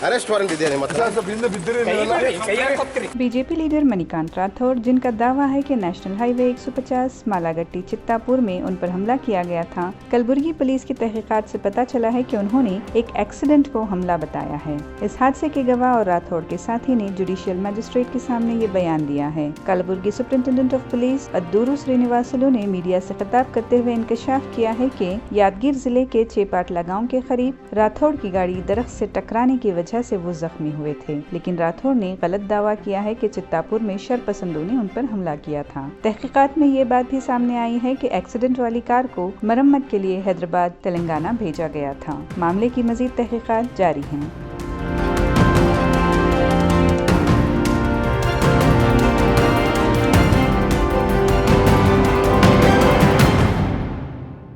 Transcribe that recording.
Arrest warrant ಇದೆಯಾ BJP leader Manikant Rathore, जिनका दावा है कि नेशनल हाईवे 150 मालागट्टी चित्तापुर में उन पर हमला किया गया था, कलबुर्गी पुलिस की तहकीकात से पता चला है कि उन्होंने एक एक्सीडेंट को हमला बताया है। इस हादसे के गवाह और राठौर के साथी ने जुडिशियल मजिस्ट्रेट के सामने ये बयान दिया है। Kalburgi superintendent of police Adduru Srinivasalu ने मीडिया से खिताब करते हुए इंकशाफ किया है कि यादगीर जिले के चेपाटला गाँव के करीब राठौर की गाड़ी दरख्त से टकराने की वजह से वो जख्मी हुए थे, लेकिन राठौर ने गलत दावा किया है कि चित्तापुर में शरपसंदों ने उन पर हमला किया था। तहकीकात में ये बात भी सामने आई है कि एक्सीडेंट वाली कार को मरम्मत के लिए हैदराबाद तेलंगाना भेजा गया था। मामले की मजीद तहकीकात जारी हैं।